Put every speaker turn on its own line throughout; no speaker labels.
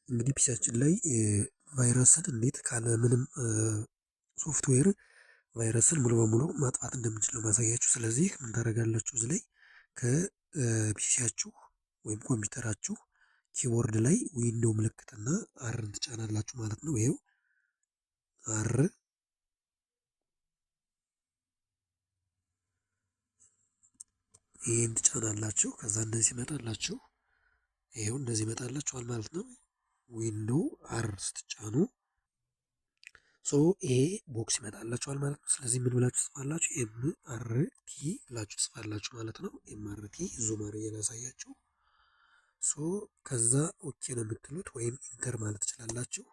እንግዲህ ፒሲያችን ላይ ቫይረስን እንዴት ካለ ምንም ሶፍትዌር ቫይረስን ሙሉ በሙሉ ማጥፋት እንደምንችል ነው ማሳያችሁ። ስለዚህ ምን ታደርጋላችሁ? እዚህ ላይ ከፒሲያችሁ ወይም ኮምፒውተራችሁ ኪቦርድ ላይ ዊንዶው ምልክትና አርን ትጫናላችሁ ማለት ነው። ይሄው አር ይሄን ትጫናላችሁ። ከዛ እንደዚህ ይመጣላችሁ። ይሄው እንደዚህ ይመጣላችኋል ማለት ነው። ዊንዶው አር ስትጫኑ ይሄ ቦክስ ይመጣላችኋል ማለት ነው። ስለዚህ ምን ብላችሁ ትጽፋላችሁ? ኤምአርቲ ብላችሁ ትጽፋላችሁ ማለት ነው። ኤምአርቲ ዙም አድርጌ ላሳያችሁ። ከዛ ኦኬ ነው የምትሉት ወይም ኢንተር ማለት ትችላላችሁ።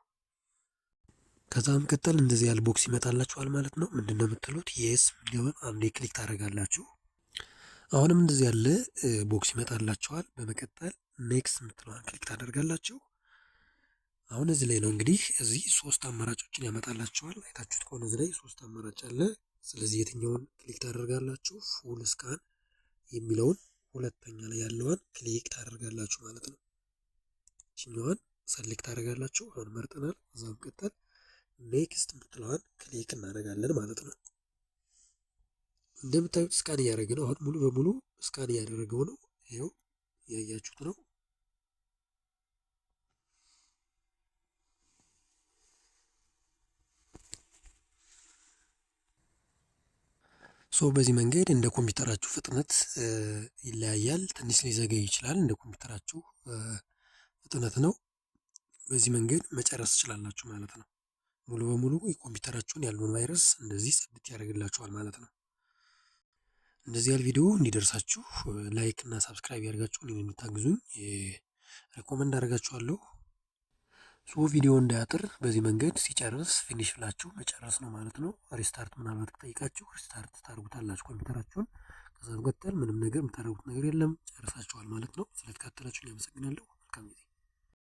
ከዛ መቀጠል እንደዚህ ያለ ቦክስ ይመጣላችኋል ማለት ነው። ምንድነው የምትሉት? የስ ሊሆን አንዴ ክሊክ ታደርጋላችሁ። አሁንም እንደዚህ ያለ ቦክስ ይመጣላችኋል። በመቀጠል ኔክስት የምትለዋን ክሊክ ታደርጋላችሁ። አሁን እዚህ ላይ ነው እንግዲህ እዚህ ሶስት አማራጮችን ያመጣላችኋል። አይታችሁት ከሆነ እዚህ ላይ ሶስት አማራጭ አለ። ስለዚህ የትኛውን ክሊክ ታደርጋላችሁ? ፉል ስካን የሚለውን ሁለተኛ ላይ ያለዋን ክሊክ ታደርጋላችሁ ማለት ነው። እችኛዋን ሰሌክት ታደርጋላችሁ። አሁን መርጠናል። እዛ መቀጠል ኔክስት የምትለዋን ክሊክ እናደርጋለን ማለት ነው። እንደምታዩት ስካን እያደረገ ነው። አሁን ሙሉ በሙሉ ስካን እያደረገው ነው። ይኸው እያያችሁት ነው። በዚህ መንገድ እንደ ኮምፒውተራችሁ ፍጥነት ይለያያል። ትንሽ ሊዘገይ ይችላል። እንደ ኮምፒውተራችሁ ፍጥነት ነው። በዚህ መንገድ መጨረስ ትችላላችሁ ማለት ነው። ሙሉ በሙሉ የኮምፒውተራችሁን ያለውን ቫይረስ እንደዚህ ጽድት ያደርግላችኋል ማለት ነው። እንደዚህ ያለ ቪዲዮ እንዲደርሳችሁ ላይክ እና ሳብስክራይብ ያደርጋችሁ እኔን የምታግዙኝ ሪኮመንድ አደርጋችኋለሁ። ቪዲዮ እንዳያጥር በዚህ መንገድ ሲጨርስ ፊኒሽ ብላችሁ መጨረስ ነው ማለት ነው። ሪስታርት ምናምን ከጠይቃችሁ ሪስታርት ታደርጉታላችሁ ኮምፒውተራችሁን። ከዛ በመቀጠል ምንም ነገር የምታደርጉት ነገር የለም፣ ጨርሳችኋል ማለት ነው። ስለተከታተላችሁኝ አመሰግናለሁ። መልካም ጊዜ